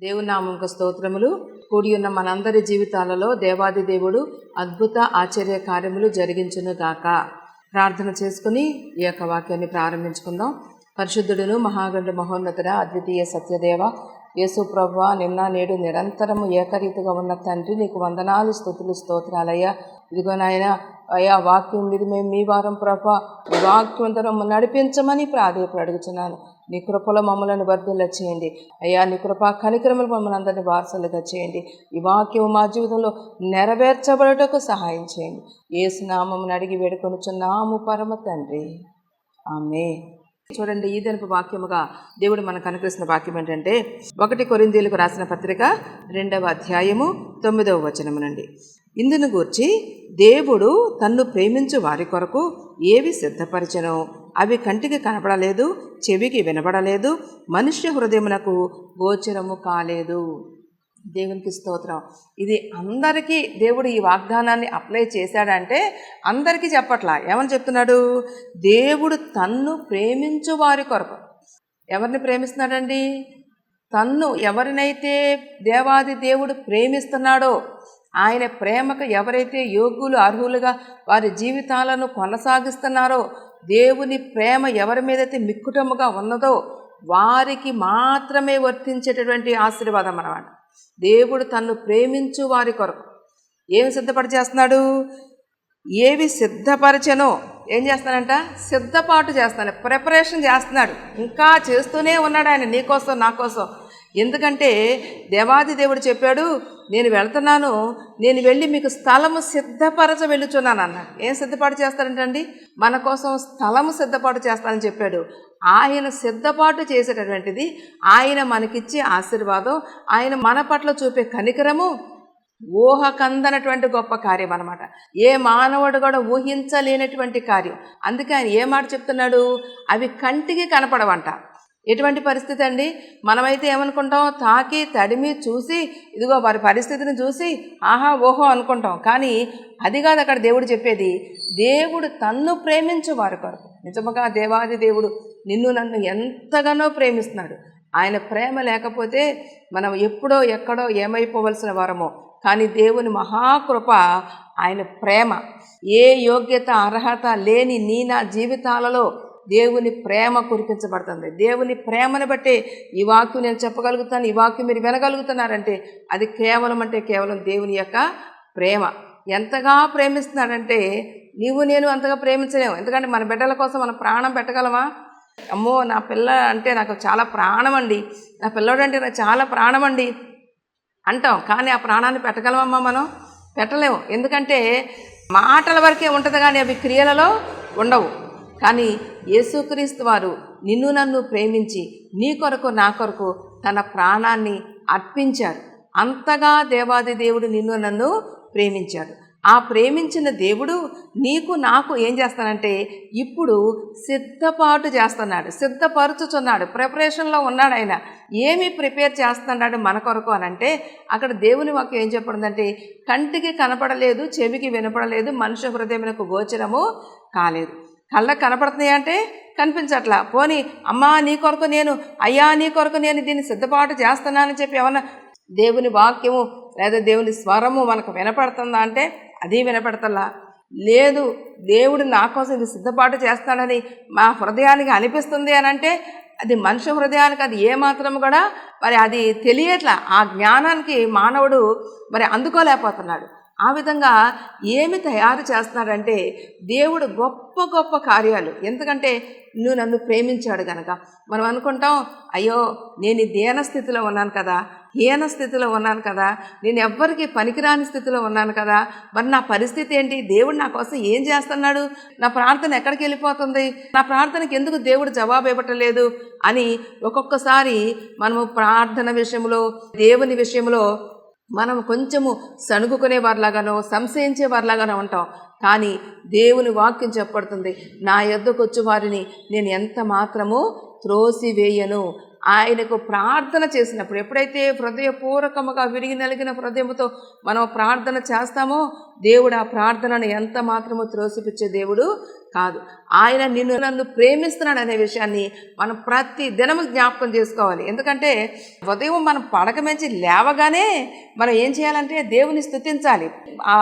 దేవుని నామముకు స్తోత్రములు. కూడి ఉన్న మనందరి జీవితాలలో దేవాది దేవుడు అద్భుత ఆశ్చర్య కార్యములు జరిగించును గాక. ప్రార్థన చేసుకుని ఈ యొక్క వాక్యాన్ని ప్రారంభించుకుందాం. పరిశుద్ధుడును మహాగండ మహోన్నతుడ అద్వితీయ సత్యదేవ యేసు ప్రభువా, నిన్న నేడు నిరంతరము ఏకరీతిగా ఉన్న తండ్రి, నీకు వందనాలు, స్తుతులు, స్తోత్రాలయ్యా. ఇదిగో నాయన అయ్యా, వాక్యం మీద మేము మీ వారం ప్రభా ఈ వాక్యం నడిపించమని ప్రాధేయపడి అడుగుతున్నాను. నీ కృపలో మమ్మల్ని వర్ధిల్ల చేయండి అయ్యా. నీ కృపా కనికరములు మమ్మల్ని అందరినీ వారసులుగా చేయండి. ఈ వాక్యం మా జీవితంలో నెరవేర్చబడటకు సహాయం చేయండి. యేసు నామమును అడిగి వేడుకొనుచున్నాము పరమ తండ్రి, ఆమేన్. చూడండి, ఈ దినపు వాక్యముగా దేవుడు మనకు అనుగ్రహిస్తున్న వాక్యం ఏంటంటే 1 కొరింథీయులకు రాసిన పత్రిక 2వ అధ్యాయము 9వ వచనము నుండి. ఇందును గూర్చి దేవుడు తన్ను ప్రేమించు వారి కొరకు ఏవి సిద్ధపరిచెనో అవి కంటికి కనపడలేదు, చెవికి వినబడలేదు, మనుష్య హృదయమునకు గోచరము కాలేదు. దేవునికి స్తోత్రం. ఇది అందరికీ దేవుడు ఈ వాగ్దానాన్ని అప్లై చేశాడంటే అందరికీ చెప్పట్లా. ఏమని చెప్తున్నాడు? దేవుడు తన్ను ప్రేమించు వారి కొరకు. ఎవరిని ప్రేమిస్తున్నాడండి? తన్ను ఎవరినైతే దేవాది దేవుడు ప్రేమిస్తున్నాడో, ఆయన ప్రేమకు ఎవరైతే యోగ్యులు అర్హులుగా వారి జీవితాలను కొనసాగిస్తున్నారో, దేవుని ప్రేమ ఎవరి మీదైతే మిక్కుటముగా ఉన్నదో వారికి మాత్రమే వర్తించేటటువంటి ఆశీర్వాదం అన్నమాట. దేవుడు తన్ను ప్రేమించు వారి కొరకు ఏమి సిద్ధపరిచేస్తున్నాడు? ఏవి సిద్ధపరచనో ఏం చేస్తానంట? సిద్ధపాటు చేస్తాను, ప్రిపరేషన్ చేస్తున్నాడు. ఇంకా చేస్తూనే ఉన్నాడు ఆయన, నీకోసం నా కోసం. ఎందుకంటే దేవాది దేవుడు చెప్పాడు, నేను వెళ్తున్నాను, నేను వెళ్ళి మీకు స్థలము సిద్ధపరచ వెళ్ళుచున్నాను అన్నాడు. ఏం సిద్ధపాటు చేస్తాడంటండి? మన కోసం స్థలము సిద్ధపాటు చేస్తానని చెప్పాడు. ఆయన సిద్ధపాటు చేసేటటువంటిది, ఆయన మనకిచ్చే ఆశీర్వాదం, ఆయన మన పట్ల చూపే కనికరము ఊహకందనటువంటి గొప్ప కార్యం అన్నమాట. ఏ మానవుడు కూడా ఊహించలేనటువంటి కార్యం. అందుకే ఆయన ఏ మాట చెప్తున్నాడు? అవి కంటికి కనపడవంట. ఎటువంటి పరిస్థితి అండి? మనమైతే ఏమనుకుంటాం? తాకి తడిమి చూసి ఇదిగో వారి పరిస్థితిని చూసి ఆహా ఓహో అనుకుంటాం. కానీ అది కాదు అక్కడ దేవుడు చెప్పేది. దేవుడు తన్ను ప్రేమించు వారి కొరకు. నిజముగా దేవాది దేవుడు నిన్ను నన్ను ఎంతగానో ప్రేమిస్తున్నాడు. ఆయన ప్రేమ లేకపోతే మనం ఎప్పుడో ఎక్కడో ఏమైపోవలసిన వారమో. కానీ దేవుని మహాకృప, ఆయన ప్రేమ, ఏ యోగ్యత అర్హత లేని నా జీవితాలలో దేవుని ప్రేమ కురిపించబడుతుంది. దేవుని ప్రేమను బట్టే ఈ వాక్యం నేను చెప్పగలుగుతాను, ఈ వాక్యం మీరు వినగలుగుతున్నారంటే అది కేవలం దేవుని యొక్క ప్రేమ. ఎంతగా ప్రేమిస్తున్నాడంటే నీవు నేను అంతగా ప్రేమించలేము. ఎందుకంటే మన బిడ్డల కోసం మనం ప్రాణం పెట్టగలమా? అమ్మో నా పిల్ల అంటే నాకు చాలా ప్రాణం అండి, నా పిల్లడు అంటే నాకు చాలా ప్రాణం అండి అంటాం. కానీ ఆ ప్రాణాన్ని పెట్టగలమమ్మా? మనం పెట్టలేము. ఎందుకంటే మాటల వరకే ఉంటుంది కానీ అవి క్రియలలో ఉండవు. కానీ యేసుక్రీస్తు వారు నిన్ను నన్ను ప్రేమించి నీ కొరకు నా కొరకు తన ప్రాణాన్ని అర్పించారు. అంతగా దేవాది దేవుడు నిన్ను నన్ను ప్రేమించాడు. ఆ ప్రేమించిన దేవుడు నీకు నాకు ఏం చేస్తానంటే ఇప్పుడు సిద్ధపాటు చేస్తున్నాడు, సిద్ధపరుచుచున్నాడు, ప్రిపరేషన్లో ఉన్నాడు. ఆయన ఏమి ప్రిపేర్ చేస్తున్నాడు మన కొరకు అని అంటే అక్కడ దేవుని వాక్యం ఏం చెప్పడిందంటే కంటికి కనపడలేదు, చెవికి వినపడలేదు, మనుష్య హృదయమునకు గోచరము కాలేదు. కళ్ళకు కనపడుతున్నాయి అంటే కనిపించట్లా. పోనీ అమ్మా నీ కొరకు నేను, అయ్యా నీ కొరకు నేను దీన్ని సిద్ధపాటు చేస్తున్నానని చెప్పి ఏమన్నా దేవుని వాక్యము లేదా దేవుని స్వరము మనకు వినపడుతుందా అంటే అది వినపడతలా. లేదు, దేవుడు నా కోసం ఇది సిద్ధపాటు చేస్తాడని మా హృదయానికి అనిపిస్తుంది అని అంటే అది మనుష్య హృదయానికి అది ఏమాత్రం కూడా మరి అది తెలియట్లా. ఆ జ్ఞానానికి మానవుడు మరి అందుకోలేకపోతున్నాడు. ఆ విధంగా ఏమి తయారు చేస్తున్నాడంటే దేవుడు గొప్ప గొప్ప కార్యాలు. ఎందుకంటే నువ్వు నన్ను ప్రేమించాడు కనుక. మనం అనుకుంటాం, అయ్యో నేను దీన స్థితిలో ఉన్నాను కదా, హీన స్థితిలో ఉన్నాను కదా, నేను ఎవ్వరికి పనికిరాని స్థితిలో ఉన్నాను కదా, మరి నా పరిస్థితి ఏంటి? దేవుడు నా కోసం ఏం చేస్తున్నాడు? నా ప్రార్థన ఎక్కడికి వెళ్ళిపోతుంది? నా ప్రార్థనకి ఎందుకు దేవుడు జవాబు ఇవ్వటలేదు అని ఒక్కొక్కసారి మనము ప్రార్థన విషయంలో, దేవుని విషయంలో మనం కొంచెము సణుగుకునే వారిలాగానో సంశయించే వారిలాగానో ఉంటాం. కానీ దేవుని వాక్యం చెప్పబడుతుంది, నా యొద్దకు వచ్చి వారిని నేను ఎంత మాత్రము త్రోసివేయను. ఆయనకు ప్రార్థన చేసినప్పుడు, ఎప్పుడైతే హృదయపూర్వకముగా విరిగి నలిగిన హృదయముతో మనం ప్రార్థన చేస్తామో దేవుడు ఆ ప్రార్థనను ఎంత మాత్రము త్రోసిపుచ్చే దేవుడు కాదు. ఆయన నన్ను ప్రేమిస్తున్నాడు అనే విషయాన్ని మనం ప్రతి దినము జ్ఞాపకం చేసుకోవాలి. ఎందుకంటే ఉదయం మనం పడక మంచి లేవగానే మనం ఏం చేయాలంటే దేవుని స్తుతించాలి.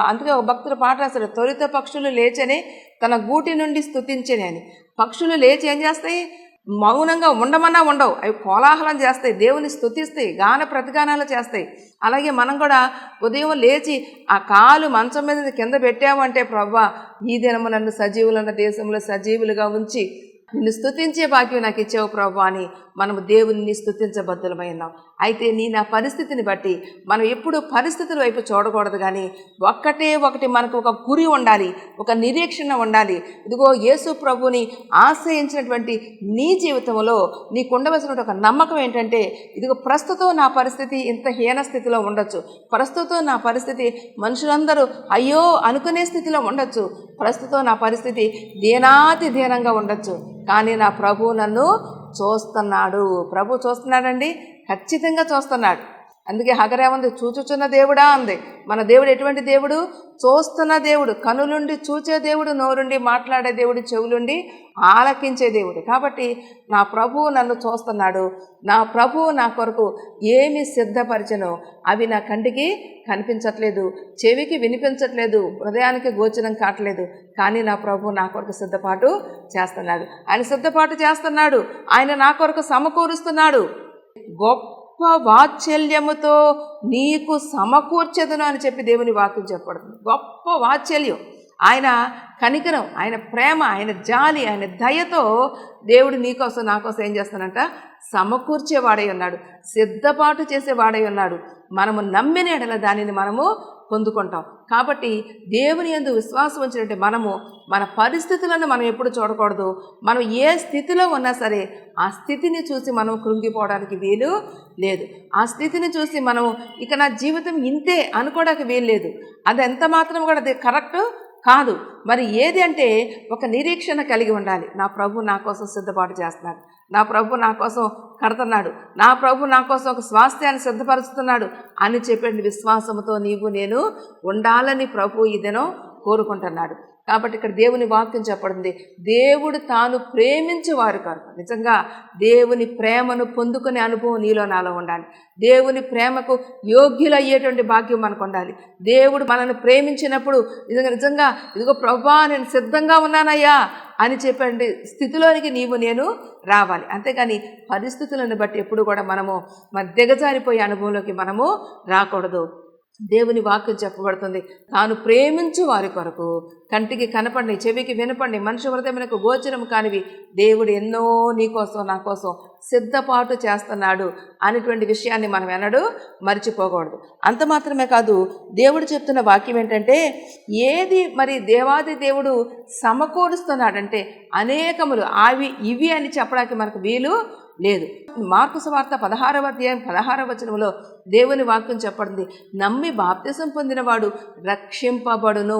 అందుకే ఒక భక్తుడు పాట రాశాడు, తొలిత పక్షులు లేచని తన గూటి నుండి స్తుతించని అని. పక్షులు లేచి ఏం చేస్తాయి? మౌనంగా ఉండమన్నా ఉండవు, అవి కోలాహలం చేస్తాయి, దేవుని స్తుతిస్తాయి, గాన ప్రతిగానాలు చేస్తాయి. అలాగే మనం కూడా ఉదయం లేచి ఆ కాలు మంచం మీద కింద పెట్టామంటే, ప్రభువా ఈ దినము నన్ను సజీవులున్న దేశంలో సజీవులుగా ఉంచి నిన్ను స్తుతించే భాగ్యం నాకు ఇచ్చావు ప్రభువా అని మనము దేవుని స్తుతించబద్దులమై ఉన్నాం. అయితే నా పరిస్థితిని బట్టి మనం ఎప్పుడు పరిస్థితుల వైపు చూడకూడదు, కానీ ఒకటి మనకు ఒక గురి ఉండాలి, ఒక నిరీక్షణ ఉండాలి. ఇదిగో యేసు ప్రభుని ఆశ్రయించినటువంటి నీ జీవితంలో నీకు ఉండవలసిన ఒక నమ్మకం ఏంటంటే, ఇదిగో ప్రస్తుతం నా పరిస్థితి ఇంత హీన స్థితిలో ఉండొచ్చు, ప్రస్తుతం నా పరిస్థితి మనుషులందరూ అయ్యో అనుకునే స్థితిలో ఉండొచ్చు, ప్రస్తుతం నా పరిస్థితి దీనాతి దీనంగా ఉండొచ్చు, కానీ నా ప్రభు నన్ను చూస్తున్నాడు. ప్రభు చూస్తున్నాడండి, ఖచ్చితంగా చూస్తున్నాడు. అందుకే హగరేమంది, చూచుచున్న దేవుడా అంది. మన దేవుడు ఎటువంటి దేవుడు? చూస్తున్న దేవుడు, కనులుండి చూచే దేవుడు, నోరుండి మాట్లాడే దేవుడు, చెవులుండి ఆలకించే దేవుడు. కాబట్టి నా ప్రభువు నన్ను చూస్తున్నాడు. నా ప్రభువు నా కొరకు ఏమి సిద్ధపరిచనో అవి నా కంటికి కనిపించట్లేదు, చెవికి వినిపించట్లేదు, హృదయానికి గోచరం కావట్లేదు, కానీ నా ప్రభువు నా కొరకు సిద్ధపాటు చేస్తున్నాడు. ఆయన సిద్ధపాటు చేస్తున్నాడు, ఆయన నా కొరకు సమకూరుస్తున్నాడు. గొప్ప వాత్సల్యముతో నీకు సమకూర్చెదను అని చెప్పి దేవుని వాక్యం చెప్పబడుతుంది. గొప్ప వాత్సల్యం, ఆయన కనికరం, ఆయన ప్రేమ, ఆయన జాలి, ఆయన దయతో దేవుడు నీకోసం నాకోసం ఏం చేస్తానంట? సమకూర్చేవాడై ఉన్నాడు, సిద్ధపాటు చేసేవాడై ఉన్నాడు. మనము నమ్మిన ఎడల దానిని మనము పొందుకుంటాం. కాబట్టి దేవుని యందు విశ్వాసం ఉంచినట్టే మనము మన పరిస్థితులను మనం ఎప్పుడు చూడకూడదు. మనం ఏ స్థితిలో ఉన్నా సరే ఆ స్థితిని చూసి మనం కృంగిపోవడానికి వీలు లేదు. ఆ స్థితిని చూసి మనం ఇక నా జీవితం ఇంతే అనుకోవడానికి వీలు లేదు. అది ఎంత మాత్రం కూడా అది కరెక్ట్ కాదు. మరి ఏది అంటే ఒక నిరీక్షణ కలిగి ఉండాలి. నా ప్రభు నా కోసం సిద్ధపాటు చేస్తున్నాడు, నా ప్రభు నా కోసం కడుతున్నాడు, నా ప్రభు నా కోసం ఒక స్వాస్థ్యాన్ని సిద్ధపరుస్తున్నాడు అని చెప్పే విశ్వాసంతో నీవు నేను ఉండాలని ప్రభు ఈ దినం కోరుకుంటున్నాడు. కాబట్టి ఇక్కడ దేవుని వాక్యం చెప్పబడింది, దేవుడు తాను ప్రేమించే వారి కొరకు. నిజంగా దేవుని ప్రేమను పొందుకునే అనుభవం నీలో నాలో ఉండాలి. దేవుని ప్రేమకు యోగ్యులయ్యేటువంటి భాగ్యం మనకు ఉండాలి. దేవుడు మనల్ని ప్రేమించినప్పుడు నిజంగా ఇదిగో ప్రభువా నేను సిద్ధంగా ఉన్నానయ్యా అని చెప్పండి స్థితిలోనికి నీవు నేను రావాలి. అంతేగాని పరిస్థితులను బట్టి ఎప్పుడు కూడా మనము దిగజారిపోయే అనుభవంలోకి మనము రాకూడదు. దేవుని వాక్యం చెప్పబడుతుంది, తాను ప్రేమించు వారి కొరకు కంటికి కనపడి, చెవికి వినపడి, మనిషి హృదయమునకు గోచరం కానివి దేవుడు ఎన్నో నీకోసం నా కోసం సిద్ధపాటు చేస్తున్నాడు అనేటువంటి విషయాన్ని మనం ఎన్నడూ మర్చిపోకూడదు. అంత మాత్రమే కాదు, దేవుడు చెప్తున్న వాక్యం ఏంటంటే, ఏది మరి దేవాది దేవుడు సమకూరుస్తున్నాడంటే అనేకములు అవి ఇవి అని చెప్పడానికి మనకు వీలు లేదు. మార్కు సువార్త 16వ అధ్యాయం 16వ వచనంలో దేవుని వాక్యం చెప్పబడింది, నమ్మి బాప్తిసం పొందినవాడు రక్షింపబడును.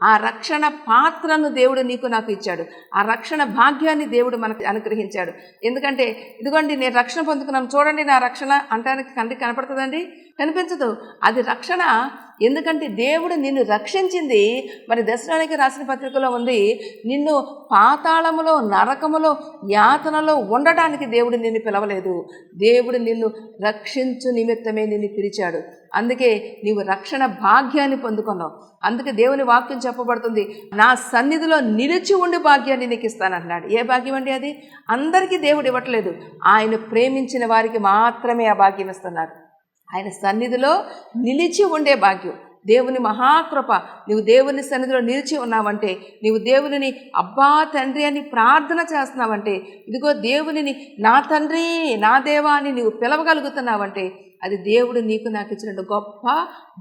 ఆ రక్షణ పాత్రను దేవుడు నీకు నాకు ఇచ్చాడు, ఆ రక్షణ భాగ్యాన్ని దేవుడు మనకు అనుగ్రహించాడు. ఎందుకంటే ఇదిగోండి నేను రక్షణ పొందుకున్నాను, చూడండి నా రక్షణ అంటానికి కంటికి కనపడుతుందండి? కనిపించదు. అది రక్షణ. ఎందుకంటే దేవుడు నిన్ను రక్షించింది. మరి దశలోనికి రాసిన పత్రికలో ఉంది, నిన్ను పాతాళములో, నరకములో, యాతనలో ఉండటానికి దేవుడు నిన్ను పిలవలేదు. దేవుడు నిన్ను రక్షించు నిమిత్తమే నిన్ను పిలిచాడు. అందుకే నీవు రక్షణ భాగ్యాన్ని పొందుకున్నావు. అందుకే దేవుని వాక్యం చెప్పబడుతుంది, నా సన్నిధిలో నిలిచి ఉండి భాగ్యాన్ని నీకు ఇస్తానంటున్నాడు. ఏ భాగ్యం అండి అది? అందరికీ దేవుడు ఇవ్వట్లేదు, ఆయన ప్రేమించిన వారికి మాత్రమే ఆ భాగ్యం ఇస్తున్నాడు. ఆయన సన్నిధిలో నిలిచి ఉండే భాగ్యం, దేవుని మహాకృప. నీవు దేవుని సన్నిధిలో నిలిచి ఉన్నావంటే, నీవు దేవునిని అబ్బా తండ్రి అని ప్రార్థన చేస్తున్నావంటే, ఇదిగో దేవునిని నా తండ్రి నా దేవా అని నీవు పిలవగలుగుతున్నావంటే అది దేవుడు నీకు నాకు ఇచ్చిన గొప్ప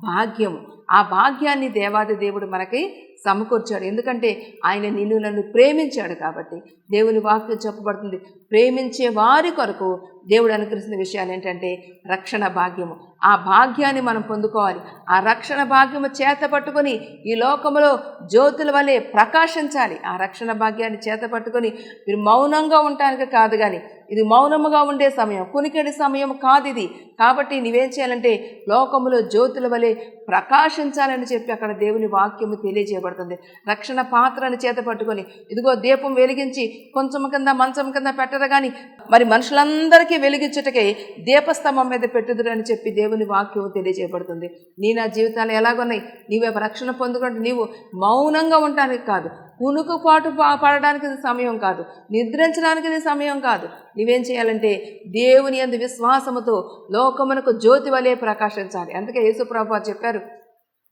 భాగ్యము. ఆ భాగ్యాన్ని దేవాది దేవుడు మనకి సమకూర్చాడు. ఎందుకంటే ఆయన నిన్ను నన్ను ప్రేమించాడు. కాబట్టి దేవుని వాక్యం చెప్పబడుతుంది, ప్రేమించే వారి కొరకు దేవుడు అనుగ్రహించిన విషయాలు ఏంటంటే రక్షణ భాగ్యము. ఆ భాగ్యాన్ని మనం పొందుకోవాలి. ఆ రక్షణ భాగ్యము చేత పట్టుకొని ఈ లోకములో జ్యోతుల వలె ప్రకాశించాలి. ఆ రక్షణ భాగ్యాన్ని చేత పట్టుకొని మీరు మౌనంగా ఉండటానికి కాదు, కానీ ఇది మౌనముగా ఉండే సమయం, కునికెడి సమయం కాదు ఇది. కాబట్టి నీవేం చేయాలంటే లోకములో జ్యోతుల వలె ప్రకాశించాలని చెప్పి అక్కడ దేవుని వాక్యము తెలియజేయబడుతుంది. రక్షణ పాత్రను చేత పట్టుకొని ఇదిగో దీపం వెలిగించి కొంచెం కింద మంచం కింద పెట్టరు కానీ మరి మనుషులందరికీ వెలిగించుటకే దీపస్తంభం మీద పెట్టుదురు అని చెప్పి దేవుని వాక్యం తెలియజేయబడుతుంది. నా జీవితాలు ఎలాగున్నాయి? నీవే రక్షణ పొందుకుంటే నీవు మౌనంగా ఉండడానికి కాదు, కునుకుపాటు పడడానికి సమయం కాదు, నిద్రించడానికి సమయం కాదు. నీవేం చేయాలంటే దేవుని యందు విశ్వాసముతో లోకమునకు జ్యోతి వలె ప్రకాశించాలి. అందుకే యేసుప్రభువు చెప్పారు,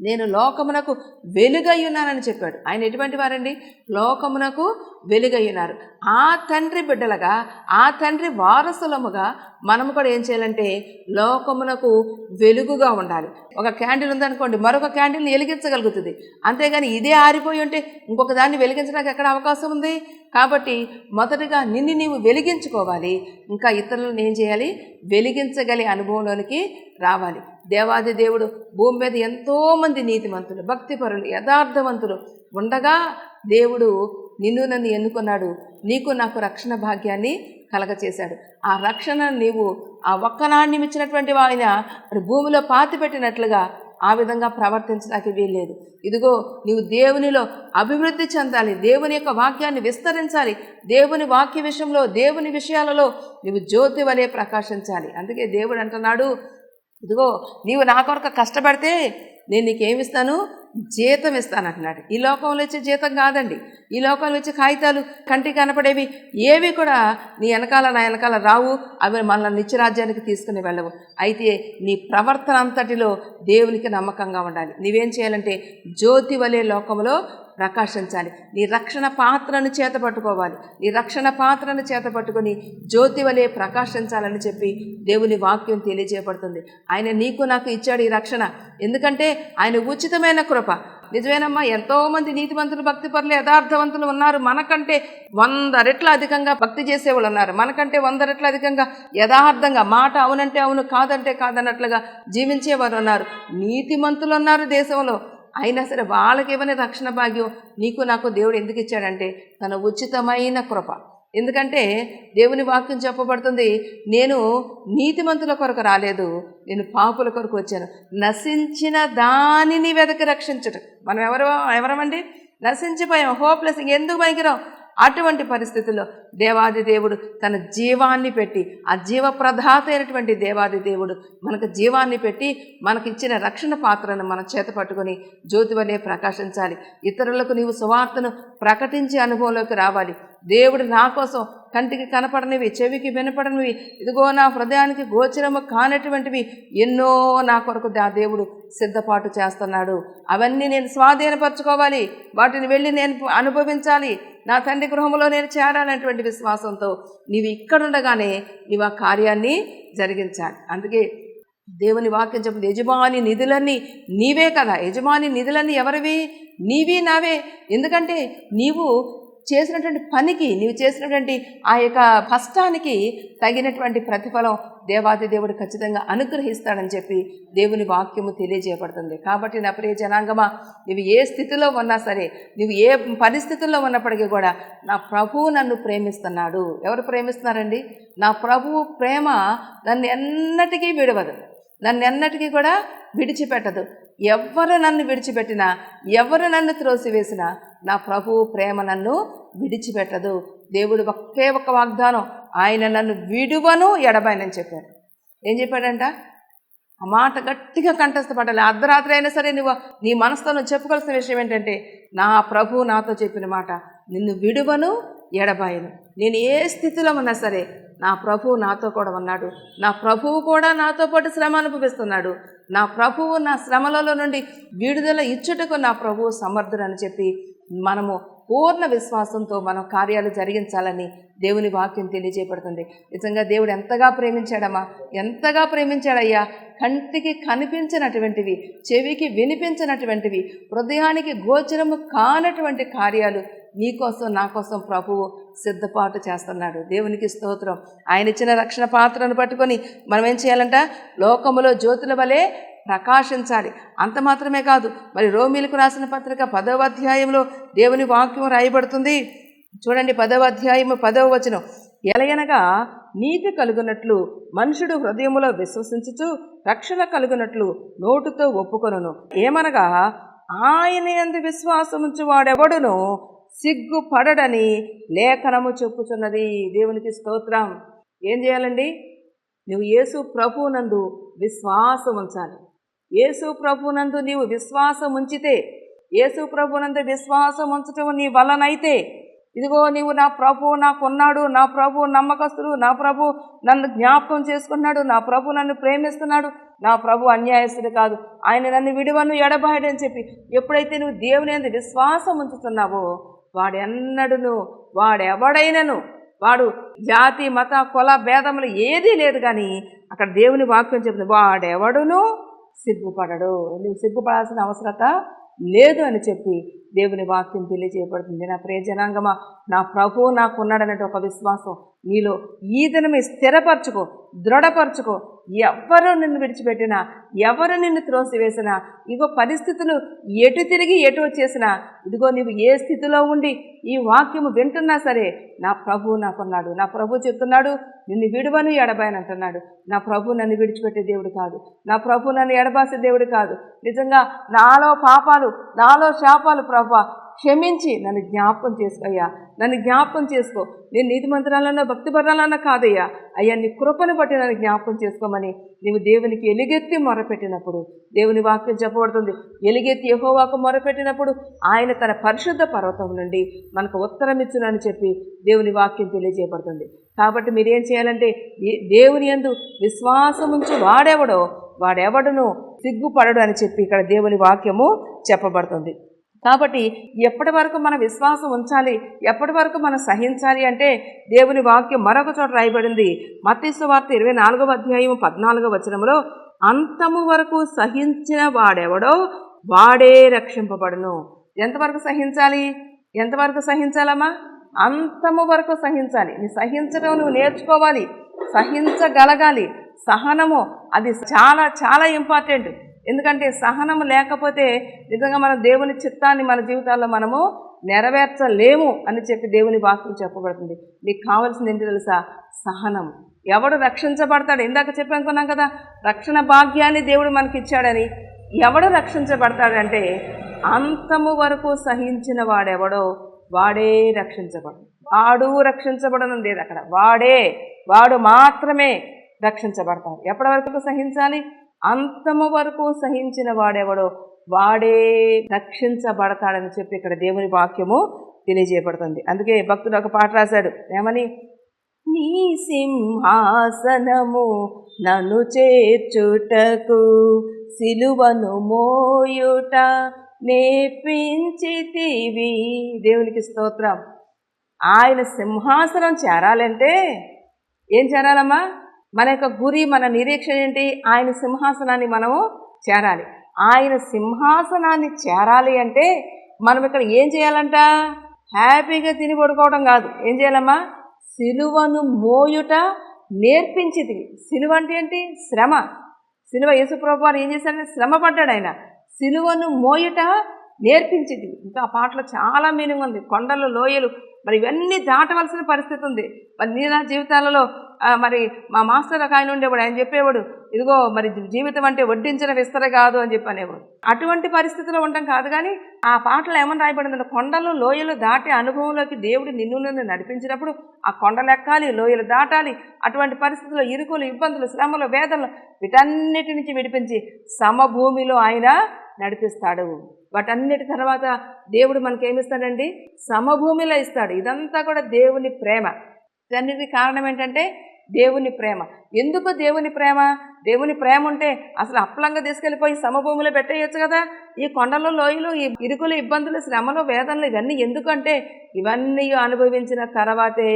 నేను లోకమునకు వెలుగై ఉన్నానని చెప్పాడు. ఆయన ఎటువంటి వారండి? లోకమునకు వెలుగై ఉన్నారు. ఆ తండ్రి బిడ్డలుగా, ఆ తండ్రి వారసులముగా మనము కూడా ఏం చేయాలంటే లోకమునకు వెలుగుగా ఉండాలి. ఒక క్యాండిల్ ఉందనుకోండి, మరొక క్యాండిల్ని వెలిగించగలుగుతుంది. అంతేగాని ఇదే ఆరిపోయి ఉంటే ఇంకొక దాన్ని వెలిగించడానికి ఎక్కడ అవకాశం ఉంది? కాబట్టి మొదటగా నిన్ను నీవు వెలిగించుకోవాలి. ఇంకా ఇతరులను ఏం చేయాలి? వెలిగించగలిగే అనుభవంలోనికి రావాలి. దేవాది దేవుడు భూమి మీద ఎంతోమంది నీతిమంతులు, భక్తిపరులు, యథార్థవంతులు ఉండగా దేవుడు నిన్ను నన్ను ఎన్నుకున్నాడు. నీకు నాకు రక్షణ భాగ్యాన్ని కలగచేశాడు. ఆ రక్షణ నీవు ఆ ఒక్కనాడిని ఇచ్చినటువంటి ఆయన భూమిలో పాతి పెట్టినట్లుగా ఆ విధంగా ప్రవర్తించడానికి వీల్లేదు. ఇదిగో నీవు దేవునిలో అభివృద్ధి చెందాలి, దేవుని యొక్క వాక్యాన్ని విస్తరించాలి, దేవుని వాక్య విషయంలో, దేవుని విషయాలలో నీవు జ్యోతి వలె ప్రకాశించాలి. అందుకే దేవుడు అంటున్నాడు, ఇదిగో నీవు నా కొరకు కష్టపడితే నేను నీకేమిస్తాను? జీతం ఇస్తాను అంటున్నాడు. ఈ లోకంలో వచ్చే జీతం కాదండి, ఈ లోకంలో వచ్చే కాగితాలు కంటికి కనపడేవి ఏవి కూడా నీ వెనకాల నా వెనకాల రావు. అవి మనల్ని నిత్యరాజ్యానికి తీసుకుని వెళ్ళవు. అయితే నీ ప్రవర్తన అంతటిలో దేవునికి నమ్మకంగా ఉండాలి. నీవేం చేయాలంటే జ్యోతి వలె లోకంలో ప్రకాశించాలి. నీ రక్షణ పాత్రను చేత పట్టుకోవాలి. నీ రక్షణ పాత్రను చేత పట్టుకొని జ్యోతి వలె ప్రకాశించాలని చెప్పి దేవుని వాక్యం తెలియజేయబడుతుంది. ఆయన నీకు నాకు ఇచ్చాడు ఈ రక్షణ. ఎందుకంటే ఆయన ఉచితమైన కృప. నిజమేనమ్మా, ఎంతోమంది నీతిమంతులు, భక్తిపరులు, యథార్థవంతులు ఉన్నారు. మనకంటే 100 రెట్ల అధికంగా భక్తి చేసేవాళ్ళు ఉన్నారు. మనకంటే 100 రెట్ల అధికంగా యథార్థంగా మాట అవునంటే అవును, కాదంటే కాదన్నట్లుగా జీవించేవారు ఉన్నారు. నీతిమంతులు ఉన్నారు దేశంలో. అయినా సరే వాళ్ళకి ఇవ్వని రక్షణ భాగ్యం నీకు నాకు దేవుడు ఎందుకు ఇచ్చాడంటే తన ఉచితమైన కృప. ఎందుకంటే దేవుని వాక్యం చెప్పబడుతుంది, నేను నీతిమంతుల కొరకు రాలేదు, నేను పాపుల కొరకు వచ్చాను, నశించిన దానిని వెదకి రక్షించుట. మనం ఎవరమండి? నశించిపోయాం, హోప్లెస్, ఎందుకు పనికిరాం. అటువంటి పరిస్థితుల్లో దేవాది దేవుడు తన జీవాన్ని పెట్టి, ఆ జీవప్రదాత అయినటువంటి దేవాది దేవుడు మనకు జీవాన్ని పెట్టి మనకిచ్చిన రక్షణ పాత్రను మన చేత పట్టుకొని జ్యోతి వలె ప్రకాశించాలి. ఇతరులకు నీవు సువార్తను ప్రకటించే అనుభవంలోకి రావాలి. దేవుడు నా కోసం కంటికి కనపడనివి, చెవికి వినపడనివి, ఇదిగో నా హృదయానికి గోచరము కానటువంటివి ఎన్నో నా కొరకు ఆ దేవుడు సిద్ధపాటు చేస్తున్నాడు. అవన్నీ నేను స్వాధీనపరచుకోవాలి, వాటిని వెళ్ళి నేను అనుభవించాలి, నా తండ్రి గృహంలో నేను చేరాలనేటువంటి విశ్వాసంతో నీవు ఇక్కడుండగానే నీవు ఆ కార్యాన్ని జరిగించాలి. అందుకే దేవుని వాక్యం చెప్పింది, యజమాని నిధులన్నీ నీవే కదా. యజమాని నిధులన్నీ ఎవరివి? నీవి, నావే. ఎందుకంటే నీవు చేసినటువంటి పనికి, నీవు చేసినటువంటి ఆ యొక్క కష్టానికి తగినటువంటి ప్రతిఫలం దేవాది దేవుడు ఖచ్చితంగా అనుగ్రహిస్తాడని చెప్పి దేవుని వాక్యము తెలియజేయబడుతుంది. కాబట్టి నా ప్రియ జనాంగమా, నువ్వు ఏ స్థితిలో ఉన్నా సరే, నువ్వు ఏ పరిస్థితుల్లో ఉన్నప్పటికీ కూడా నా ప్రభువు నన్ను ప్రేమిస్తున్నాడు. ఎవరు ప్రేమిస్తున్నారండి? నా ప్రభువు ప్రేమ నన్ను ఎన్నటికీ విడవదు, నన్ను ఎన్నటికీ కూడా విడిచిపెట్టదు. ఎవరు నన్ను విడిచిపెట్టినా, ఎవరు నన్ను త్రోసివేసినా నా ప్రభువు ప్రేమ నన్ను విడిచిపెట్టదు. దేవుడు ఒకే ఒక వాగ్దానం, ఆయన నన్ను విడువను ఎడబాయనని చెప్పారు. ఏం చెప్పాడంట? ఆ మాట గట్టిగా కంఠస్థపడాలి. అర్ధరాత్రి అయినా సరే నువ్వు నీ మనసుతో నువ్వు చెప్పుకోవాల్సిన విషయం ఏంటంటే, నా ప్రభువు నాతో చెప్పిన మాట, నిన్ను విడువను ఎడబాయను. నేను ఏ స్థితిలో ఉన్నా సరే నా ప్రభువు నాతో కూడా ఉన్నాడు. నా ప్రభువు కూడా నాతో పాటు శ్రమ అనుభవిస్తున్నాడు. నా ప్రభువు నా శ్రమలలో నుండి విడుదల ఇచ్చుటకు నా ప్రభువు సమర్థుడని చెప్పి మనము పూర్ణ విశ్వాసంతో మనం కార్యాలు జరిగించాలని దేవుని వాక్యం తెలియజేయబడుతుంది. నిజంగా దేవుడు ఎంతగా ప్రేమించాడమ్మా, ఎంతగా ప్రేమించాడయ్యా. కంటికి కనిపించినటువంటివి, చెవికి వినిపించినటువంటివి, హృదయానికి గోచరము కానటువంటి కార్యాలు నీకోసం నా కోసం ప్రభువు సిద్ధపాటు చేస్తున్నాడు. దేవునికి స్తోత్రం. ఆయన ఇచ్చిన రక్షణ పాత్రను పట్టుకొని మనం ఏం చేయాలంట? లోకములో జ్యోతుల వలె ప్రకాశించాలి. అంత మాత్రమే కాదు, మరి రోమీలకు రాసిన పత్రిక 10వ అధ్యాయంలో దేవుని వాక్యం రాయబడుతుంది. చూడండి, 10వ అధ్యాయము 10వ వచనం, ఎలయనగా నీతి కలుగునట్లు మనుషుడు హృదయములో విశ్వసించుచు రక్షణ కలుగునట్లు నోటుతో ఒప్పుకొనును. ఏమనగా ఆయన యందు విశ్వాసముంచు వాడెవడును సిగ్గుపడడని లేఖనము చెప్పుచున్నది. దేవునికి స్తోత్రం. ఏం చేయాలండి? నువ్వు యేసు ప్రభువునందు విశ్వాసం ఉంచాలి. యేసు ప్రభువునందు నీవు విశ్వాసం ఉంచితే, యేసు ప్రభువునందు విశ్వాసం ఉంచటం నీ వలనైతే, ఇదిగో నీవు నా ప్రభు నాకున్నాడు, నా ప్రభు నమ్మకస్తుడు, నా ప్రభు నన్ను జ్ఞాపకం చేసుకున్నాడు, నా ప్రభు నన్ను ప్రేమిస్తున్నాడు, నా ప్రభు అన్యాయస్తుడు కాదు, ఆయన నన్ను విడువను ఎడబాయడని చెప్పి ఎప్పుడైతే నువ్వు దేవుని యందు విశ్వాసం ఉంచుతున్నావో వాడెన్నడును, వాడెవడైనను, వాడు జాతి మత కుల భేదములు ఏదీ లేదు, కానీ అక్కడ దేవుని వాక్యం చెప్తుంది వాడెవడును సిగ్గుపడడు. నువ్వు సిగ్గుపడాల్సిన అవసరత లేదు అని చెప్పి దేవుని వాక్యం తెలియజేయబడుతుంది. నా ప్రియ జనాంగమా, నా ప్రభువు నాకున్నాడన్నట్టు ఒక విశ్వాసం నీలో ఈ దినమే స్థిరపరచుకో, దృఢపరచుకో. ఎవరు నిన్ను విడిచిపెట్టినా, ఎవరు నిన్ను త్రోసివేసినా, ఇగో పరిస్థితులు ఎటు తిరిగి ఎటు వచ్చేసినా, ఇదిగో నీవు ఏ స్థితిలో ఉండి ఈ వాక్యము వింటున్నా సరే, నా ప్రభువు నాకున్నాడు, నా ప్రభు చెప్తున్నాడు నిన్ను విడువను ఎడబాయని అంటున్నాడు. నా ప్రభు నన్ను విడిచిపెట్టే దేవుడు కాదు, నా ప్రభు నన్ను ఎడబాసే దేవుడు కాదు. నిజంగా నాలో పాపాలు, నాలో శాపాలు ప్రభు క్షమించి నన్ను జ్ఞాపకం చేసుకోయ్యా, నన్ను జ్ఞాపకం చేసుకో. నేను నీతిమంతురాలన్నా భక్తిపరాలన్నా కాదయ్యా, అయ్యా నీ కృపను బట్టి నన్ను జ్ఞాపకం చేసుకోమని నీవు దేవునికి ఎలుగెత్తి మొరపెట్టినప్పుడు, దేవుని వాక్యం చెప్పబడుతుంది, ఎలుగెత్తి యెహోవాకు మొరపెట్టినప్పుడు ఆయన తన పరిశుద్ధ పర్వతం నుండి మనకు ఉత్తరం ఇచ్చునని చెప్పి దేవుని వాక్యం తెలియజేయబడుతుంది. కాబట్టి మీరేం చేయాలంటే దేవుని యందు విశ్వాసముంచు వాడెవడును సిగ్గుపడడు అని చెప్పి ఇక్కడ దేవుని వాక్యము చెప్పబడుతుంది. కాబట్టి ఎప్పటి వరకు మన విశ్వాసం ఉంచాలి, ఎప్పటి వరకు మనం సహించాలి అంటే దేవుని వాక్యం మరొక చోట రాయబడింది. మత్తయి సువార్త 24వ అధ్యాయం 14వ వచనంలో, అంతము వరకు సహించిన వాడెవడో వాడే రక్షింపబడును. ఎంతవరకు సహించాలి? ఎంతవరకు సహించాలమ్మా? అంతము వరకు సహించాలి. నీ సహించడం నువ్వు నేర్చుకోవాలి, సహించగలగాలి. సహనము అది చాలా చాలా ఇంపార్టెంట్. ఎందుకంటే సహనము లేకపోతే నిజంగా మన దేవుని చిత్తాన్ని మన జీవితాల్లో మనము నెరవేర్చలేము అని చెప్పి దేవుని వాక్యం చెప్పబడుతుంది. నీకు కావాల్సింది ఏంటి తెలుసా? సహనం. ఎవడు రక్షించబడతాడు? ఇందాక చెప్పనుకున్నాం కదా, రక్షణ భాగ్యాన్ని దేవుడు మనకి ఇచ్చాడని. ఎవడు రక్షించబడతాడంటే అంతము వరకు సహించిన వాడెవడో వాడే రక్షించబడు. వాడు రక్షించబడను లేదు అక్కడ, వాడు మాత్రమే రక్షించబడతాడు. ఎప్పటి వరకు సహించాలి? అంతము వరకు సహించిన వాడెవడో వాడే రక్షించబడతాడని చెప్పి ఇక్కడ దేవుని వాక్యము తెలియజేయబడుతుంది. అందుకే భక్తుడు ఒక పాట రాశాడు, ఏమని? నీ సింహాసనము నన్ను చేర్చుటకు సిలువను మోయుట నేర్పించితివి. దేవునికి స్తోత్రం. ఆయన సింహాసనం చేరాలంటే ఏం చేరాలమ్మా? మన యొక్క గురి, మన నిరీక్షణ ఏంటి? ఆయన సింహాసనాన్ని మనము చేరాలి. ఆయన సింహాసనాన్ని చేరాలి అంటే మనం ఇక్కడ ఏం చేయాలంట? హ్యాపీగా తిని పడుకోవడం కాదు. ఏం చేయాలమ్మా? సిలువను మోయుట నేర్పించింది. సిలువ అంటే ఏంటి? శ్రమ. సిలువ యేసుప్రభు వారు ఏం చేశారంటే శ్రమ పడ్డాడు ఆయన. సిలువను మోయుట నేర్పించింది. ఇంకా ఆ పాటలో చాలా మీనింగ్ ఉంది. కొండలు, లోయలు, మరి ఇవన్నీ దాటవలసిన పరిస్థితి ఉంది. మరి నీ నా జీవితాలలో మరి మా మాస్టర్ ఒక ఆయన ఉండేవాడు, ఆయన చెప్పేవాడు, ఇదిగో మరి జీవితం అంటే వడ్డించిన విస్తర కాదు అని చెప్పి అనేవాడు. అటువంటి పరిస్థితిలో ఉండడం కాదు, కానీ ఆ పాటలో ఏమని రాయబడిందంటే కొండలు లోయలు దాటే అనుభవంలోకి దేవుడు నిన్ను నడిపించినప్పుడు ఆ కొండలు ఎక్కాలి, లోయలు దాటాలి. అటువంటి పరిస్థితుల్లో ఇరుకులు, ఇబ్బందులు, శ్రమలు, వేదనలు వీటన్నిటి నుంచి విడిపించి సమభూమిలో ఆయన నడిపిస్తాడు. వాటన్నిటి తర్వాత దేవుడు మనకేమిస్తాడండి? సమభూమిలో ఇస్తాడు. ఇదంతా కూడా దేవుని ప్రేమ. దానికి కారణం ఏంటంటే దేవుని ప్రేమ. ఎందుకు దేవుని ప్రేమ? దేవుని ప్రేమ ఉంటే అసలు అప్పలంగా తీసుకెళ్ళిపోయి సమభూమిలో పెట్టేయచ్చు కదా. ఈ కొండలు, లోయలు, ఈ ఇరుకులు, ఇబ్బందులు, శ్రమలు, వేదనలు ఇవన్నీ ఎందుకంటే ఇవన్నీ అనుభవించిన తర్వాతే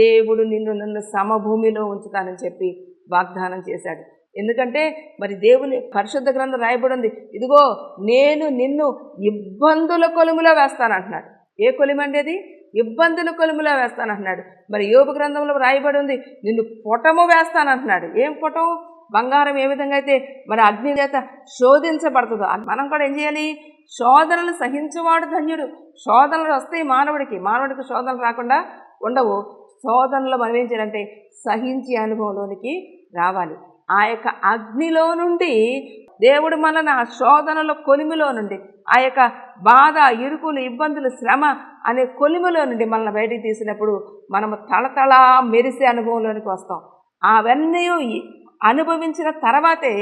దేవుడు నన్ను సమభూమిలో ఉంచుతానని చెప్పి వాగ్దానం చేశాడు. ఎందుకంటే మరి దేవుని పరిశుద్ధ గ్రంథం రాయబడి ఉంది, ఇదిగో నేను నిన్ను ఇబ్బందుల కొలుములో వేస్తానంటున్నాడు. ఏ కొలిమండి అది? ఇబ్బందుల కొలుములో వేస్తానంటున్నాడు. మరి యోబు గ్రంథంలో రాయబడి ఉంది, నిన్ను పొటము వేస్తానంటున్నాడు. ఏం పొటం? బంగారం ఏ విధంగా అయితే మరి అగ్ని చేత శోధించబడుతుందో మనం కూడా ఏం చేయాలి? శోధనలు సహించేవాడు ధన్యుడు. శోధనలు వస్తాయి మానవుడికి శోధనలు రాకుండా ఉండవు. శోధనలో మనం ఏం చేయాలంటే సహించే అనుభవంలోనికి రావాలి. ఆ యొక్క అగ్నిలో నుండి దేవుడు మనల్ని ఆ శోధనల కొలిమిలో నుండి, ఆ యొక్క బాధ, ఇరుకులు, ఇబ్బందులు, శ్రమ అనే కొలిమిలో నుండి మనల్ని బయటికి తీసినప్పుడు మనము తళతళ మెరిసే అనుభవంలోనికి వస్తాం. అవన్నీ అనుభవించిన తర్వాతే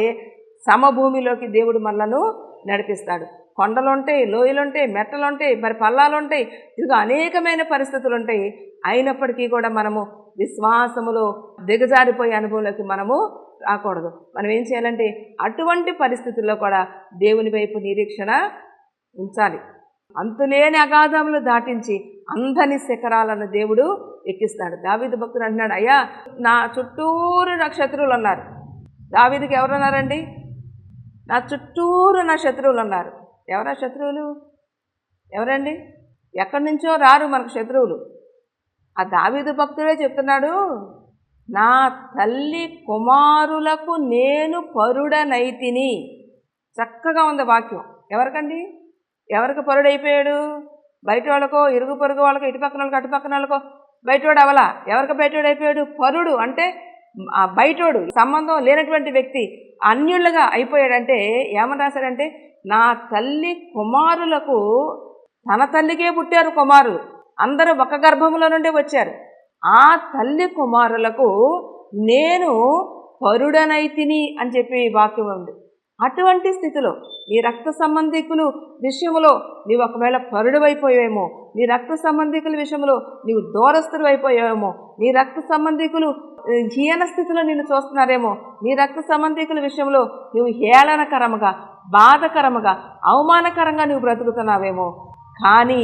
సమభూమిలోకి దేవుడు మనలను నడిపిస్తాడు. కొండలుంటాయి, లోయలుంటాయి, మెట్టలుంటాయి, మరి పల్లాలుంటాయి, ఇదిగో అనేకమైన పరిస్థితులు ఉంటాయి. అయినప్పటికీ కూడా మనము విశ్వాసములో దిగజారిపోయే అనుభవంలోకి మనము రాకూడదు. మనం ఏం చేయాలంటే అటువంటి పరిస్థితుల్లో కూడా దేవుని వైపు నిరీక్షణ ఉంచాలి. అంతులేని అగాధములు దాటించి అందని శిఖరాలను దేవుడు ఎక్కిస్తాడు. దావీదు భక్తుడు అంటున్నాడు, అయ్యా నా చుట్టూరు నాకు శత్రువులు ఉన్నారు. దావీదుకి ఎవరున్నారండి? నా చుట్టూరు నా శత్రువులు ఉన్నారు. ఎవరా శత్రువులు? ఎవరండి? ఎక్కడి నుంచో రారు మనకు శత్రువులు. ఆ దావీదు భక్తుడే చెప్తున్నాడు, నా తల్లి కుమారులకు నేను పరుడనైతిని. చక్కగా ఉంది వాక్యం. ఎవరికండి? ఎవరికి పరుడైపోయాడు? బయట వాళ్ళకో, ఇరుగు పొరుగు వాళ్ళకో, ఇటుపక్కన వాళ్ళకో, అటుపక్కన వాళ్ళకో బయటోడు అవలా. ఎవరికి బయటోడైపోయాడు? పరుడు అంటే బయటోడు, సంబంధం లేనటువంటి వ్యక్తి, అన్యుళ్ళగా అయిపోయాడంటే ఏమని రాశాడంటే, నా తల్లి కుమారులకు, తన తల్లికే పుట్టారు కుమారులు, అందరూ ఒక గర్భముల నుండి వచ్చారు. ఆ తల్లి కుమారులకు నేను పరుడనైతిని అని చెప్పి వాక్యం ఉంది. అటువంటి స్థితిలో నీ రక్త సంబంధికులు విషయంలో నీవు ఒకవేళ పరుడువైపోయావేమో, నీ రక్త సంబంధికుల విషయంలో నీవు దూరస్తుడు అయిపోయావేమో, నీ రక్త సంబంధికులు హీన స్థితిలో నిన్ను చూస్తున్నారేమో, నీ రక్త సంబంధికుల విషయంలో నువ్వు హేళనకరముగా, బాధకరముగా, అవమానకరంగా నువ్వు బ్రతుకుతున్నావేమో. కానీ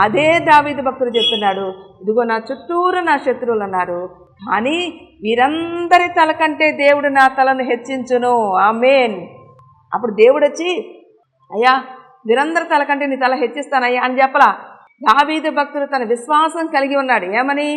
అదే దావీదు భక్తుడు చెప్తున్నాడు, ఇదిగో నా చుట్టూరు నా శత్రువులు ఉన్నారు, కానీ వీరందరి తల కంటే దేవుడు నా తలను హెచ్చించును. ఆమేన్. అప్పుడు దేవుడు వచ్చి, అయ్యా వీరందరి తల కంటే నీ తల హెచ్చిస్తానయ్యా అని చెప్పలా. దావీదు భక్తుడు తన విశ్వాసం కలిగి ఉన్నాడు. ఏమని?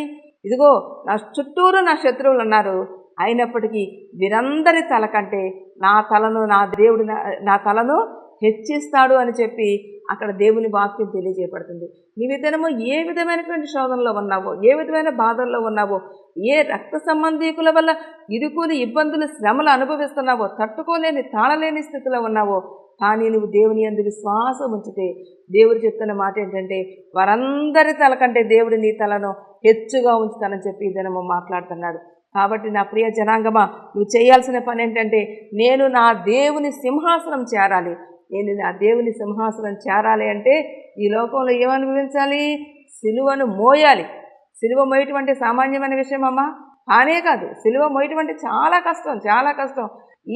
ఇదిగో నా చుట్టూరు నా శత్రువులు ఉన్నారు, అయినప్పటికీ వీరందరి తల కంటే నా తలను, నా దేవుడు నా తలను హెచ్చిస్తాడు అని చెప్పి అక్కడ దేవుని వాక్యం తెలియజేయబడుతుంది. నీ విధము ఏ విధమైనటువంటి శోధనలో ఉన్నావో, ఏ విధమైన బాధల్లో ఉన్నావో, ఏ రక్త సంబంధీకుల వల్ల ఇరుకులు, ఇబ్బందులు, శ్రమలు అనుభవిస్తున్నావో, తట్టుకోలేని, తాళలేని స్థితిలో ఉన్నావో, కానీ నువ్వు దేవుని యందు విశ్వాసం ఉంచితే దేవుడు చెప్తున్న మాట ఏంటంటే, వారందరి తల కంటే దేవుడు నీ తలను హెచ్చుగా ఉంచుతానని చెప్పి ఈ దినము మాట్లాడుతున్నాడు. కాబట్టి నా ప్రియ జనాంగమా, నువ్వు చేయాల్సిన పని ఏంటంటే, నేను నా దేవుని సింహాసనం చేరాలి. నేను నా దేవుని సింహాసనం చేరాలి అంటే ఈ లోకంలో ఏమనుభవించాలి? సిలువను మోయాలి. సిలువ మోయటం అంటే సామాన్యమైన విషయం అమ్మా? కానే కాదు. సిలువ మోయటం అంటే చాలా కష్టం, చాలా కష్టం.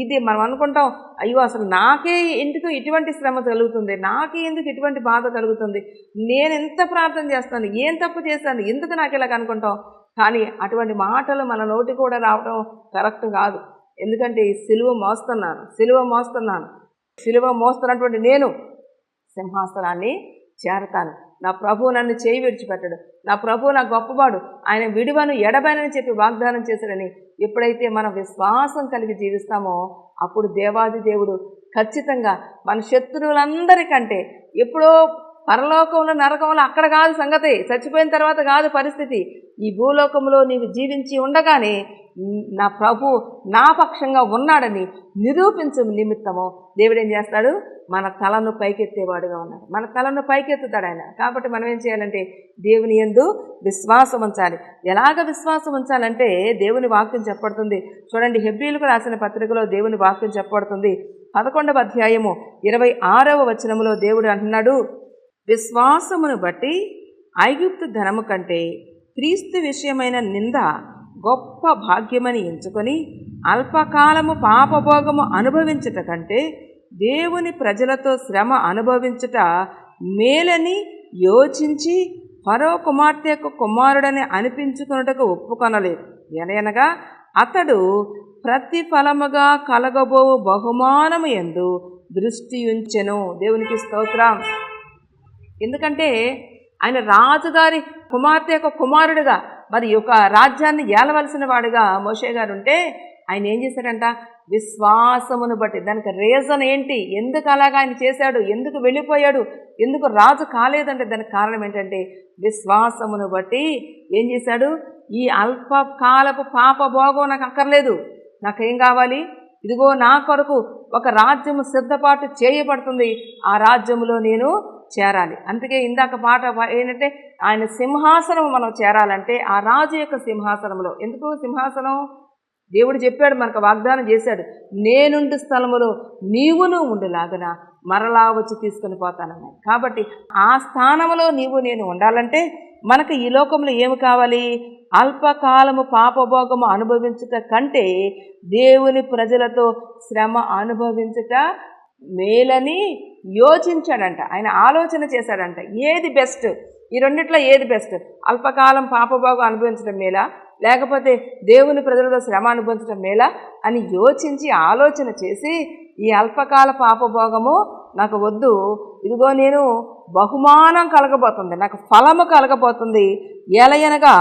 ఇది మనం అనుకుంటాం, అయ్యో అసలు నాకే ఎందుకు ఇటువంటి శ్రమ కలుగుతుంది, నాకే ఎందుకు ఇటువంటి బాధ కలుగుతుంది, నేను ఎంత ప్రార్థన చేస్తాను, ఏం తప్పు చేస్తాను, ఎందుకు నాకు ఇలాగ అనుకుంటాం. కానీ అటువంటి మాటలు మన నోటి కూడా రావడం కరెక్ట్ కాదు. ఎందుకంటే ఈ సిలువ మోస్తున్నాను, సిలువ మోస్తున్నటువంటి నేను సింహాసనాన్ని చేరతాను. నా ప్రభువు నన్ను చేయి విడిచిపెట్టడు, నా ప్రభువు నా గొప్పవాడు, ఆయన విడువను ఎడబైనని చెప్పి వాగ్దానం చేశాడని ఎప్పుడైతే మనం విశ్వాసం కలిగి జీవిస్తామో అప్పుడు దేవాది దేవుడు ఖచ్చితంగా మన శత్రువులందరికంటే, ఎప్పుడో పరలోకంలో నరకంలో అక్కడ కాదు సంగతి, చచ్చిపోయిన తర్వాత కాదు పరిస్థితి, ఈ భూలోకంలో నీవు జీవించి ఉండగానే నా ప్రభు నా పక్షంగా ఉన్నాడని నిరూపించు నిమిత్తము దేవుడు ఏం చేస్తాడు? మన తలను పైకెత్తేవాడుగా ఉన్నాడు. మన తలను పైకెత్తుతాడు ఆయన. కాబట్టి మనం ఏం చేయాలంటే దేవుని యందు విశ్వాసం ఉంచాలి. ఎలాగ విశ్వాసం ఉంచాలంటే దేవుని వాక్యం చెప్పబడుతుంది. చూడండి, హెబ్రీయులకు రాసిన పత్రికలో దేవుని వాక్యం చెప్పబడుతుంది. 11వ అధ్యాయము 26వ వచనములో దేవుడు అంటున్నాడు, విశ్వాసమును బట్టి ఐగుప్తు ధనము కంటే క్రీస్తు విషయమైన నింద గొప్ప భాగ్యమని ఎంచుకొని అల్పకాలము పాపభోగము అనుభవించుట కంటే దేవుని ప్రజలతో శ్రమ అనుభవించుట మేలని యోచించి ఫరో కుమార్తె యొక్క కుమారుడని అనిపించుకున్నటకు ఒప్పుకొనలేదు. ఎనగా అతడు ప్రతిఫలముగా కలగబోవు బహుమానము యందు దృష్టి ఉంచెను. దేవునికి స్తోత్రం. ఎందుకంటే ఆయన రాజుగారి కుమార్తె యొక్క కుమారుడుగా, మరి ఒక రాజ్యాన్ని ఏలవలసిన వాడుగా మోషే గారు ఉంటే ఆయన ఏం చేశాడంట? విశ్వాసమును బట్టి. దానికి రీజన్ ఏంటి? ఎందుకు అలాగా ఆయన చేశాడు? ఎందుకు వెళ్ళిపోయాడు? ఎందుకు రాజు కాలేదంటే దానికి కారణం ఏంటంటే విశ్వాసమును బట్టి ఏం చేశాడు? ఈ అల్పకాలపు పాప భోగం నాకు అక్కర్లేదు, నాకేం కావాలి? ఇదిగో నా కొరకు ఒక రాజ్యము సిద్ధపాటు చేయబడుతుంది, ఆ రాజ్యములో నేను చేరాలి. అందుకే ఇందాక పాట ఏంటంటే ఆయన సింహాసనం మనం చేరాలంటే ఆ రాజు యొక్క సింహాసనంలో. ఎందుకు సింహాసనం? దేవుడు చెప్పాడు, మనకు వాగ్దానం చేశాడు, నేనుండు స్థలములో నీవును ఉండులాగన మరలా వచ్చి తీసుకొని పోతానన్నాడు. కాబట్టి ఆ స్థానంలో నీవు నేను ఉండాలంటే మనకు ఈ లోకంలో ఏమి కావాలి? అల్పకాలము పాపభోగము అనుభవించుట కంటే దేవుని ప్రజలతో శ్రమ అనుభవించుట మేలని యోచించాడంట. ఆయన ఆలోచన చేశాడంట, ఏది బెస్ట్, ఈ రెండిట్లో ఏది బెస్ట్? అల్పకాలం పాపభోగం అనుభవించడం మేలా, లేకపోతే దేవుని ప్రజలతో శ్రమ అనుభవించడం మేలా అని యోచించి ఆలోచన చేసి, ఈ అల్పకాల పాపభోగము నాకు వద్దు, ఇదిగో నేను బహుమానం కలగబోతుంది, నాకు ఫలము కలగబోతుంది, ఎలయనగా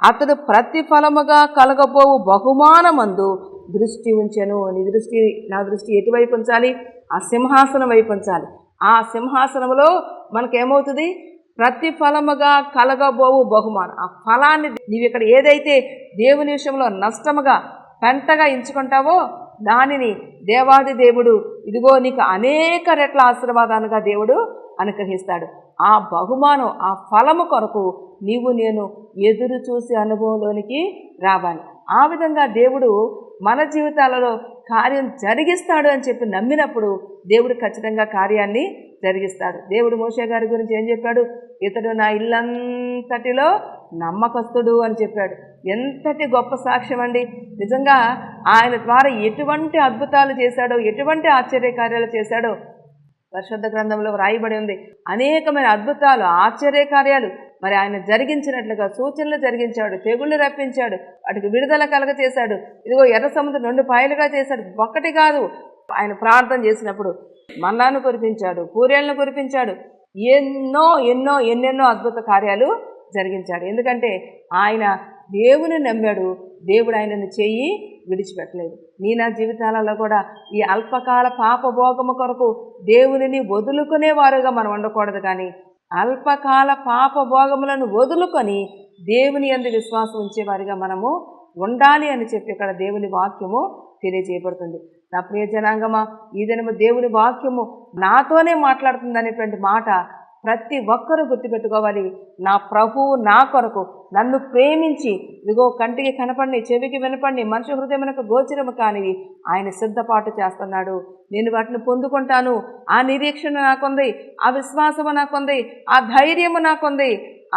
అతడు ప్రతిఫలముగా కలగబోవు బహుమానమందు దృష్టి ఉంచెను. నా దృష్టి ఎటువైపు ఉంచాలి? ఆ సింహాసనం వైపు ఉంచాలి. ఆ సింహాసనంలో మనకేమవుతుంది? ప్రతిఫలముగా కలగబోవు బహుమానం. ఆ ఫలాన్ని నీవు ఇక్కడ ఏదైతే దేవుని విషయంలో నష్టముగా పెంటగా ఎంచుకుంటావో దానిని దేవాది దేవుడు ఇదిగో నీకు అనేక రెట్ల ఆశీర్వాదాలుగా దేవుడు అనుగ్రహిస్తాడు. ఆ బహుమానం, ఆ ఫలము కొరకు నీవు నేను ఎదురు చూసే అనుభవంలోనికి రావాలి. ఆ విధంగా దేవుడు మన జీవితాలలో కార్యం జరిగిస్తాడు అని చెప్పి నమ్మినప్పుడు దేవుడు ఖచ్చితంగా కార్యాన్ని జరిగిస్తాడు. దేవుడు మోషే గారి గురించి ఏం చెప్పాడు? ఇతడు నా ఇల్లంతటిలో నమ్మకస్తుడు అని చెప్పాడు. ఎంతటి గొప్ప సాక్ష్యం అండి! నిజంగా ఆయన ద్వారా ఎటువంటి అద్భుతాలు చేశాడో, ఎటువంటి ఆశ్చర్యకార్యాలు చేశాడో పరిశుద్ధ గ్రంథంలో వ్రాయబడి ఉంది. అనేకమైన అద్భుతాలు, ఆశ్చర్యకార్యాలు మరి ఆయన జరిగించినట్లుగా సూచనలు జరిగించాడు, తెగుళ్ళు రప్పించాడు, వాటికి విడుదల కలగచేశాడు. ఇదిగో ఎర్ర సముద్రం 2 పాయలుగా చేశాడు. ఒక్కటి కాదు, ఆయన ప్రార్థన చేసినప్పుడు మన్నాను కురిపించాడు, పూరేళ్లను కురిపించాడు, ఎన్నెన్నో అద్భుత కార్యాలు జరిగించాడు. ఎందుకంటే ఆయన దేవుని నమ్మాడు, దేవుడు ఆయనను చెయ్యి విడిచిపెట్టలేదు. నా జీవితాలలో కూడా ఈ అల్పకాల పాపభోగము కొరకు దేవునిని వదులుకునేవారుగా మనం ఉండకూడదు, కానీ అల్పకాల పాపభోగములను వదులుకొని దేవుని యందు విశ్వాసం ఉంచేవారిగా మనము ఉండాలి అని చెప్పి ఇక్కడ దేవుని వాక్యము తెలియజేయబడుతుంది. నా ప్రియ జనాంగమా, ఈ దినము దేవుని వాక్యము నాతోనే మాట్లాడుతుంది అనేటువంటి మాట ప్రతి ఒక్కరూ గుర్తుపెట్టుకోవాలి. నా ప్రభువు నా కొరకు నన్ను ప్రేమించి ఇదిగో కంటికి కనపడిని, చెవికి వినపడిని, మనిషి హృదయమునకు గోచరము కానివి ఆయన సిద్ధపాటు చేస్తున్నాడు. నేను వాటిని పొందుకుంటాను. ఆ నిరీక్షణ నాకుంది, ఆ విశ్వాసము నాకుంది, ఆ ధైర్యము నాకుంది.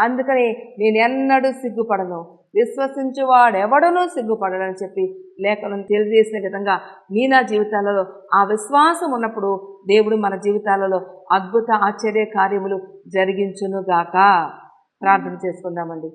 అందుకని నేను ఎన్నడూ సిగ్గుపడను, విశ్వసించువాడెవడనూ సిగ్గుపడనని చెప్పి లేఖనం తెలియజేసిన విధంగా నా జీవితాలలో ఆ విశ్వాసం ఉన్నప్పుడు దేవుడు మన జీవితాలలో అద్భుత ఆశ్చర్య కార్యములు జరిగించునుగాక. ప్రార్థన చేసుకుందామండి.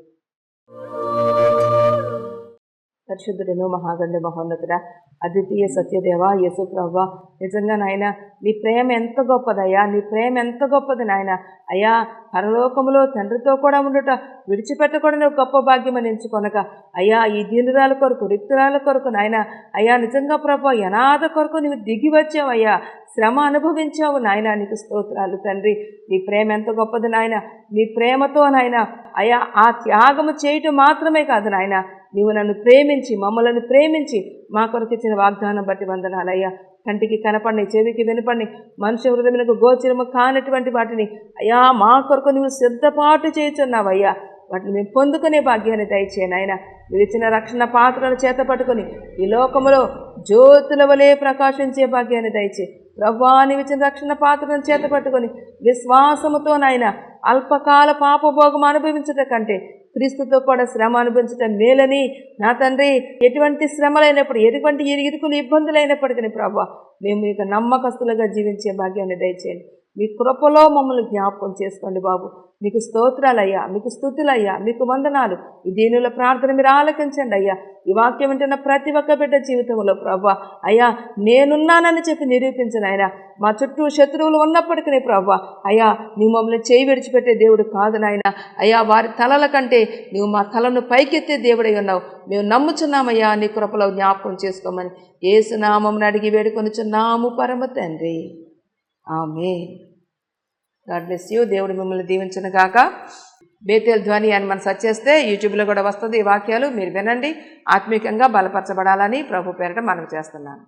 పరిశుద్ధుడను మహాగండ మహోన్నతుడా, అద్వితీయ సత్యదేవ యేసు ప్రభువా, నిజంగా నాయన నీ ప్రేమ ఎంత గొప్పదయ్యా, నీ ప్రేమ ఎంత గొప్పది నాయన. అయ్యా, పరలోకములో తండ్రితో కూడా ఉండుట విడిచిపెట్టకూడని గొప్ప భాగ్యమని ఎంచుకొనక అయ్యా, ఈ దీనురాల కొరకు, రిక్తురాల కొరకు నాయన, అయ్యా నిజంగా ప్రభువా అనాథ కొరకు నీవు దిగి వచ్చావయ్యా, శ్రమ అనుభవించావు నాయన. నీకు స్తోత్రాలు తండ్రి. నీ ప్రేమ ఎంత గొప్పది నాయన. నీ ప్రేమతో నాయన అయ్యా ఆ త్యాగము చేయటం మాత్రమే కాదు నాయన, నీవు నన్ను ప్రేమించి మమ్మలను ప్రేమించి మా కొరకు ఇచ్చిన వాగ్దానం బట్టి వందనాలయ్యా. కంటికి కనపడిని, చెవికి వినపడిని, మనుష్య హృదయములకు గోచరము కానటువంటి వాటిని అయ్యా మా కొరకు నువ్వు సిద్ధపాటు చేయుచున్నావయ్యా. వాటిని మేము పొందుకునే భాగ్యాన్ని దయచేయను ఆయన. నువ్వు ఇచ్చిన రక్షణ పాత్రను చేత పట్టుకుని ఈ లోకములో జ్యోతుల వలె ప్రకాశించే భాగ్యాన్ని దయచే ప్రభువా. నీవు ఇచ్చిన రక్షణ పాత్రను చేత పట్టుకొని విశ్వాసముతో నాయన అల్పకాల పాపభోగం అనుభవించట కంటే క్రీస్తుతో కూడా శ్రమ అనుభవించటం మేలని నా తండ్రి. ఎటువంటి శ్రమలైనప్పుడు, ఎటువంటి ఇరుకులు ఇబ్బందులైనప్పటికీ ప్రభువా మేము ఇక నమ్మకస్తులుగా జీవించే భాగ్యాన్ని దయచేయండి. మీ కృపలో మమ్మల్ని జ్ఞాపకం చేసుకోండి బాబు. మీకు స్తోత్రాలయ్యా, మీకు స్తుతులయ్యా, మీకు వందనాలు. ఈ దీనుల ప్రార్థన మీరు ఆలకించండి అయ్యా. ఈ వాక్యం వింటున్న ప్రతి ఒక్క బిడ్డ జీవితంలో ప్రభా అయ్యా నేనున్నానని చెప్పి నిరూపించను ఆయన. మా చుట్టూ శత్రువులు ఉన్నప్పటికీ ప్రభా అయ్యా నీ మమ్మల్ని చేయి విడిచిపెట్టే దేవుడు కాదు నాయన. అయ్యా వారి తలల కంటే నువ్వు మా తలను పైకెత్తే దేవుడై ఉన్నావు. మేము నమ్ముచున్నామయ్యా, నీ కృపలో జ్ఞాపకం చేసుకోమని యేసు నామమున అడిగి వేడుకొనుచున్నాము పరమ తండ్రి. ఆమేన్. God bless you. దేవుడు మిమ్మల్ని దీవించును గాక. బేతేల్ ధ్వని అని మనం సెర్చ్ చేస్తే యూట్యూబ్లో కూడా వస్తుంది. ఈ వాక్యాలు మీరు వినండి, ఆత్మీయంగా బలపరచబడాలని ప్రభు పేరిట మనవి చేస్తున్నాను.